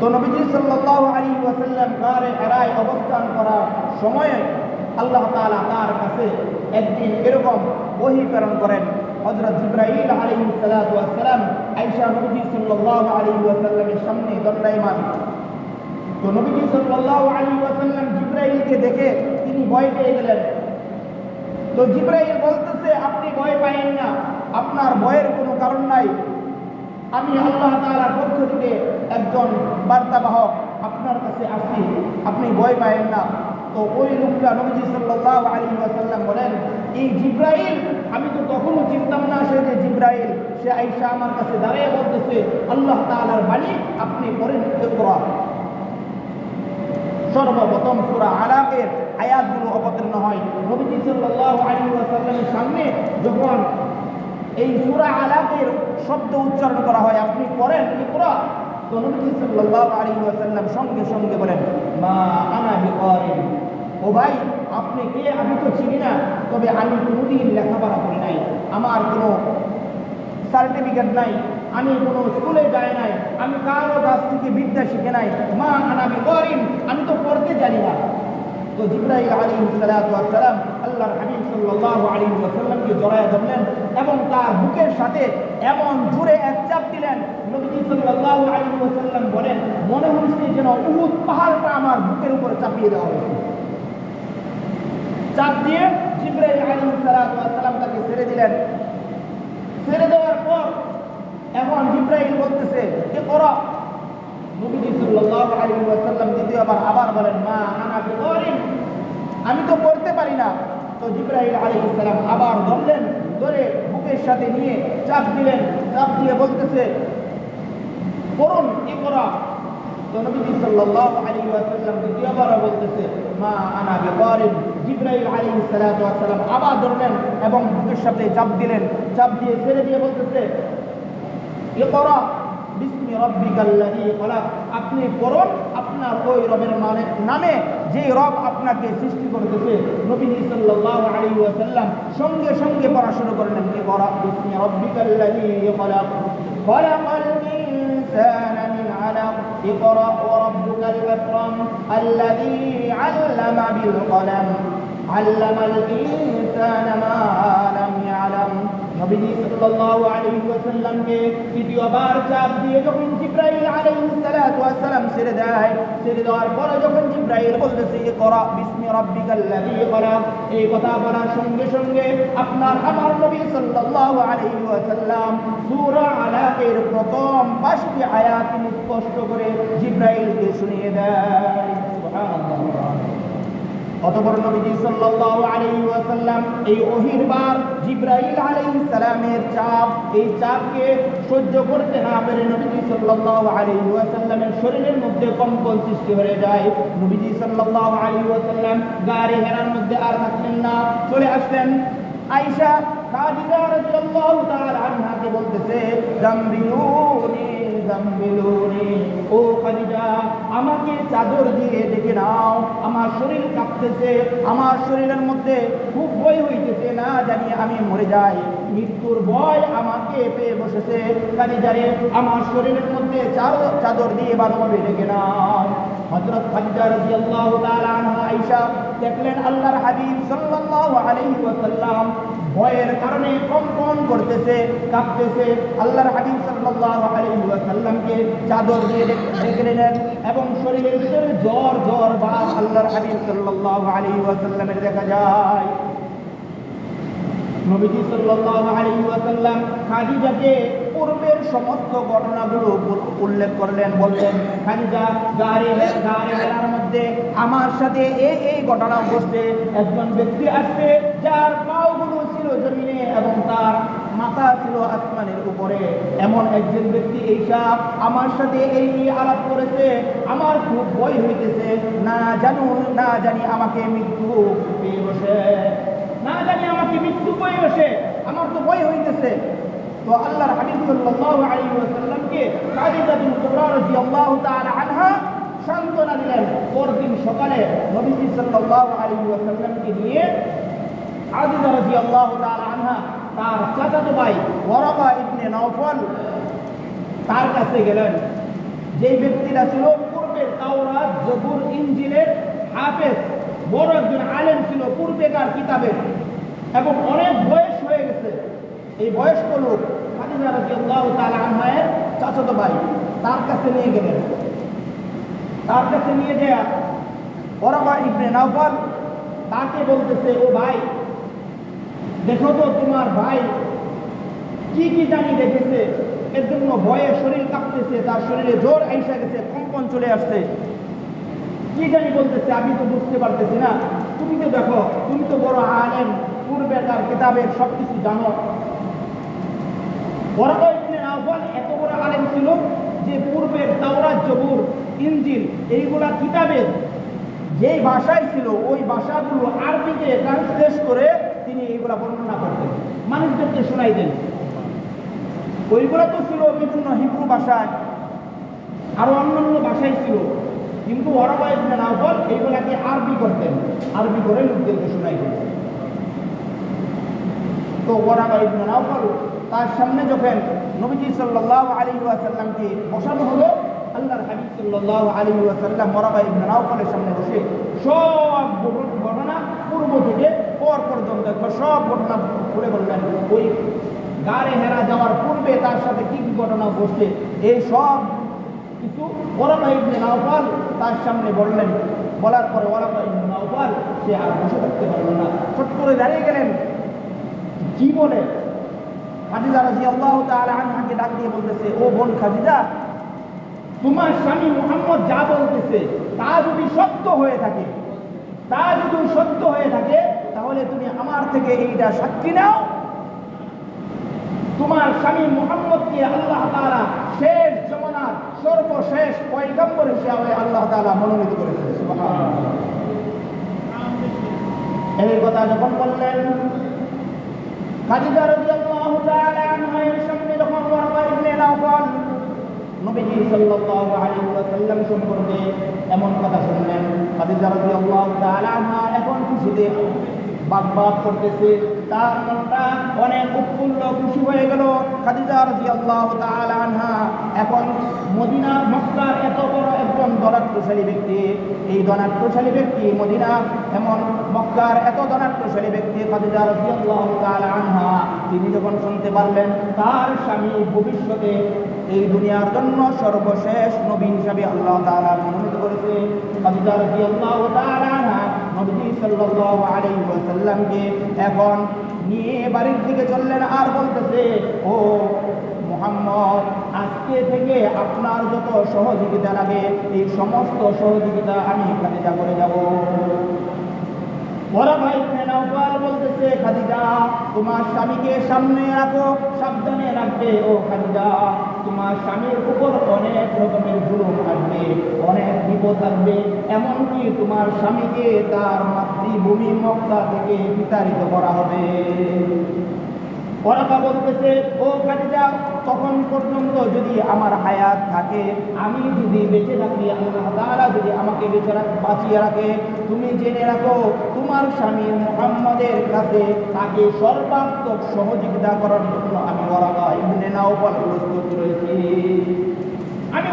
তো নবীজি সাল্লাল্লাহু আলাইহি ওয়াসাল্লাম গারে হেরায় অবস্থান করার সময়ে আল্লাহ তাআলা তার কাছে একদিন এরকম ওহী প্রেরণ করেন। হযরত জিবরাইল আলাইহিস সালাতু ওয়াস সালাম আয়েশা নবীজি সাল্লাল্লাহু আলাইহি ওয়াসাল্লামের সামনে দণ্ডায়মান। তো নবীজি সাল্লাল্লাহু আলাইহি ওয়াসাল্লাম জিবরাইলকে দেখে তিনি ভয় পেয়ে গেলেন। তো জিবরাইল বলতেছে, আপনি ভয় পাবেন না, আপনার ভয়ের কোনো কারণ নাই, আমি আল্লাহ তাআলার পক্ষ থেকে একজন বার্তাবাহক আপনার কাছে আসি, আপনি ভয় পাবেন না। তো ওই লোকটা নবীজি সাল্লাল্লাহু আলাইহি ওয়াসাল্লাম বলেন, এই জিবরাইল, আমি তো তখনও চিনতাম না সে যে জিবরাইল। সে আয়েশা আমার কাছে দাঁড়িয়ে বলতেছে, আল্লাহ তাআলার বাণী, আপনি পড়েন ইকরা। সর্বপ্রথম সূরা আলাকের আয়াতগুলো অবতীর্ণ হয়। নবীজি সাল্লাল্লাহু আলাইহি ওয়াসাল্লামের সামনে যখন এই সূরা আলাকের শব্দ উচ্চারণ করা হয়, আপনি পড়েন ইকরা, তো নবীজি সাল্লাল্লাহু আলাইহি ওয়াসাল্লাম সঙ্গে সঙ্গে বলেন, মা আনা বিকারিন, ও ভাই আপনি কে, আমি তো চিনি না, তবে আমি কোনোদিন লেখাপড়া করি নাই, আমার কোনো সার্টিফিকেট নাই, আমি কোনো স্কুলে যাই নাই, আমি কারো কাছ থেকে বিদ্যা শিখে নাই, মা আনা বিকারিন, আমি তো পড়তে জানি না। তো জিবরাইল আলাইহিস সালাতু ওয়াস সালাম আল্লাহর হাবিব সাল্লাল্লাহু আলাইহি ওয়াসাল্লামকে জড়ায় ধরলেন এবং তার বুকের সাথে এমন জোরে এক চাপ দিলেন, নবীজি সাল্লাল্লাহু আলাইহি ওয়াসাল্লাম বলেন, মনে হচ্ছে যেন উহুদ পাহাড়টা আমার বুকের উপরে চাপিয়ে দেওয়া হয়েছে। চাপ দিয়ে জিবরাইল আলাইহিস সালাতু ওয়াস সালাম তাকে ছেড়ে দিলেন। ছেড়ে দেওয়ার পর এখন জিবরাইল বলতেছে, ইকরা। নবীজি সাল্লাল্লাহু আলাইহি ওয়াসাল্লাম দ্বিতীয়বার আবার বলেন, মা আনা বিকারিন, আমি তো পড়তে পারি না। তো জিবরাইল আলাইহিস সালাম আবার ধরলেন, ধরে বুকের সাথে নিয়ে চাপ দিলেন, চাপ দিয়ে বলতেছে, পড়ুন ইকরা। তো নবীজি সাল্লাল্লাহু আলাইহি ওয়াসাল্লাম দ্বিতীয়বার বলতেছে, মা আনা বিকারিন। জিবরাইল আলাইহিস সালাতু ওয়াস সালাম আবার ধরলেন এবং বুকের সাথে চাপ দিলেন, চাপ দিয়ে ছেড়ে দিয়ে বলতেছে, ইকরা বিসমি রাব্বিকাল্লাযী খলাক, আপনি পড়ুন আপনার ওই রবের নামে যে রব আপনাকে সৃষ্টি করেছে। নবীজি সাল্লাল্লাহু আলাইহি ওয়াসাল্লাম সঙ্গে সঙ্গে পড়া শুরু করলেন, ইকরা বিসমি রাব্বিকাল্লাযী খলাক, খলাকাল ইনসানা মিন আলাক, ইকরা ওয়া রাব্বুকাল আকরাম আল্লাযী আল্লামা বিল কলাম, আল্লামাল ইনসানা মা লাম ইয়ালাম। নবীজি সাল্লাল্লাহু আলাইহি ওয়াসাল্লামকে তৃতীয়বার চাপ দিয়ে যখন জিবরাইল আলাইহিস সালাতু ওয়াস সালাম ছেড়ে দেয়, ছেড়ে দেওয়ার পরে যখন জিবরাইল বলতেছে, ইকরা বিসমি রাব্বিকাল্লাযী খলাক, এই কথা বলার সঙ্গে সঙ্গে আপনার আমার নবী সাল্লাল্লাহু আলাইহি ওয়াসাল্লাম সূরা আলাকের প্রথম 5টি আয়াত স্পষ্ট করে জিবরাইলকে শুনিয়ে দেয়। সুবহানাল্লাহ। অতঃপর নবীজি সাল্লাল্লাহু আলাইহি ওয়াসাল্লাম এই ওহীর বার জিবরাইল আলাইহিস সালামের চাপ, এই চাপকে সহ্য করতে না পেরে নবীজি সাল্লাল্লাহু আলাইহি ওয়াসাল্লামের শরীরের মধ্যে কম্পন সৃষ্টি হয়ে যায়। নবীজি সাল্লাল্লাহু আলাইহি ওয়াসাল্লাম গারে হেরার মধ্যে আর থাকলেন না, চলে আসলেন আয়েশা খাদিজা রাদিয়াল্লাহু তাআলা আনহাকে বলতেছে, জামবিলুনি জামবিলুনি, ও খাদিজা আমাকে চাদর দিয়ে ডেকে নাও, আমার শরীর কাঁপতেছে, আমার শরীরের মধ্যে খুব ভয় হইতেছে, না জানি আমি মরে যাই, মৃত্যুর ভয় আমাকে পেয়ে বসেছে, খাদিজারে আমার শরীরের মধ্যে চাদর দিয়ে ভালোভাবে ডেকে নাও। হযরত খাদিজা রাদিয়াল্লাহু তাআলা আনহা আয়েশা দেখলেন আল্লাহর হাবিব সাল্লাল্লাহু আলাইহি ওয়াসাল্লাম ভয়ের কারণে কম্পন করতেছে, কাঁপতেছে। আল্লাহর হাবিব সাল্লাল্লাহু আলাইহি ওয়াসাল্লামকে চাদর দিয়ে ঢেকে নিলেন এবং শরীরের ভিতরে জ্বর জ্বর ভাব আল্লাহর হাবিব সাল্লাল্লাহু আলাইহি ওয়াসাল্লামের দেখা যায়। নবীজি সাল্লাল্লাহু আলাইহি ওয়াসাল্লাম খাদিজাকে পূর্বের সমস্ত ঘটনাগুলো উল্লেখ করলেন, বললেন, খাদিজা গারে হেরার মধ্যে আমার সাথে এই ঘটনা ঘটছে, একজন ব্যক্তি আসছে যার পাগুলো ছিল জমিনে এবং তার মাথা ছিল আসমানের উপরে, এমন একজন ব্যক্তি এইসা আমার সাথে এই আলাপ করেছে, আমার খুব ভয় হইতেছে, না জানি আমাকে মৃত্যু পেয়ে বসে, না জানি আমাকে মৃত্যু পেয়ে বসে, আমার তো ভয় হইতেছে। তো আল্লাহর হাবিব সাল্লাল্লাহু আলাইহি ওয়াসাল্লামকে খাদিজা বিনতে কুবরা রাদিয়াল্লাহু তাআলা আনহা সান্ত্বনা দিলেন। পরদিন সকালে নবীজি সাল্লাল্লাহু আলাইহি ওয়াসাল্লামকে নিয়ে খাদিজা রাদিয়াল্লাহু তাআলা আনহা তার চাচাতো ভাই ওয়ারাকা ইবনে নওফল তার কাছে গেলেন। যেই ব্যক্তিরা ছিল পূর্বের তাওরাত, জবুর, ইনজিলের হাফেজ, বড় একজন আলেম ছিল পূর্বেকার কিতাবের, এবং অনেক বয়স হয়ে গেছে। এই বয়স্ক লোক খাদিজা রাদিয়াল্লাহু তাআলা আনহার চাচাতো ভাই তার কাছে নিয়ে গেলেন। তার কাছে নিয়ে যায় ওরাবা ইবনে নাওফাল তাকে বলতেছে, ও ভাই দেখো তো তোমার ভাই কি কি জানি দেখেছে, এর জন্য ভয়ে শরীর কাঁপতেছে, তার শরীরে জ্বর আইসা গেছে, কম্পন চলে আসছে, কি জানি বলতেছে, আমি তো বুঝতে পারতেছি না। তুমি তো দেখো, তুমি তো বড় আলেম, পূর্বেকার কিতাবের সবকিছু জানো। ওরাবা ইবনে নাওফাল এত বড় আলেম ছিল যে পূর্বের তাওরাত, জবুর, ইনজিল এইগুলা কিতাবের যে ভাষায় ছিল ওই ভাষাগুলো আরবিতে ট্রান্সলেট করে তিনি এইগুলা বর্ণনা করতেন, মানুষদেরকে শোনাই দেন। ওইগুলা তো ছিল বিভিন্ন হিব্রু ভাষায়, আরো অন্যান্য ভাষায় ছিল, কিন্তু ওরাবা ইবনে নাওফাল এইগুলাকে আরবি করতেন, আরবি করে লোকদেরকে শোনাই দেন। তো ওরাবা ইবনে নাওফাল তার সামনে যখন নবীজি সাল্লাল্লাহু আলাইহি ওয়াসাল্লামকে বসানো হলো, আল্লাহর হাবিব সাল্লাল্লাহু আলাইহি ওয়াসাল্লাম ওরাবা ইবনে নাওফালের সামনে বসে সব ঘটনা পূর্ব থেকে পর পর্যন্ত সব ঘটনা খুলে বললেন। ওই গাড়ে হেরা যাওয়ার পূর্বে তার সাথে কি কি ঘটনা ঘটছে এই সব কিছু ওরাবা ইবনে নাওফাল তার সামনে বললেন। বলার পরে ওরাবা ইবনে নাওফাল সে আর বসে থাকতে পারল না, ছট করে দাঁড়িয়ে গেলেন। কি বলে? খাদিজা রাদিয়াল্লাহু তাআলা আনহাকে ডাক দিয়ে বলতেছে, ও বোন খাদিজা, তোমার স্বামী মুহাম্মদ যা বলতেছে তা যদি সত্য হয়ে থাকে, তাহলে তুমি আমার থেকে এইটা সাক্ষী নাও। তোমার স্বামী মুহাম্মদকে আল্লাহ তাআলা শেষ জামানার সর্বশেষ পয়গম্বর হিসেবে আল্লাহ তাআলা মনোনীত করেছেন। সুবহানাল্লাহ। এই কথা যখন বললেন, খাদিজা রাদিয়াল্লাহু তাআলা আনহার সামনে যখন ওরাবা ইবনে নাওফাল নবীজি সাল্লাল্লাহু আলাইহি ওয়াসাল্লাম সম্পর্কে এমন কথা শুনলেন, খাদিজা রাদিয়াল্লাহু তাআলা আনহা এখন খুশিতে বাগবাগ করতেছে, তার মনটা অনেক উৎফুল্ল খুশি হয়ে গেল। খাদিজা রাদিয়াল্লাহু তাআলা আনহা এখন মদিনা মক্কার এত বড় একজন ধনাঢ্যশালী ব্যক্তি, এই ধনাঢ্যশালী ব্যক্তি মদিনা এমন মক্কার এত ধনাঢ্যশালী ব্যক্তি খাদিজা রাদিয়াল্লাহু তাআলা আনহা, তিনি যখন শুনতে পারলেন তার স্বামী ভবিষ্যতে এই দুনিয়ার জন্য সর্বশেষ নবী হিসাবে আল্লাহ তাআলা মনোনীত করেছে, খাদিজা রাদিয়াল্লাহু তাআলা আনহা নবী সাল্লাল্লাহু আলাইহি ওয়াসাল্লামকে এখন নিয়ে বাড়ির দিকে চললেন। আর বলতেছে, ও মুহাম্মদ, আজকে থেকে আপনার যত সহযোগিতা লাগে এই সমস্ত সহযোগিতা আমি খাদিজা করে যাব। ওরাবা ইবনে নাওফাল বলতেছে, খাদিজা তোমার স্বামীকে সামনে রাখো, সাবধানে রাখবে। ও খাদিজা, তোমার স্বামীর উপর অনেক রকমের জুলুম আসবে, অনেক বিপদ আসবে, এমনকি তোমার স্বামীকে তার মাতৃভূমি মক্কা থেকে বিতাড়িত করা হবে। ওরাবা বলতেছে, ও খাদিজা, তখন পর্যন্ত যদি আমার হায়াত থাকে, আমি যদি বেঁচে থাকি, আল্লাহ তাআলা যদি আমাকে বাঁচিয়ে রাখে, তুমি জেনে রাখো তোমার স্বামী মুহাম্মদের কাছে তাকে সর্বাত্মক সহযোগিতা করার জন্য আমি ওরাবা ইবনে নাওফাল প্রস্তুত রয়েছি। আমি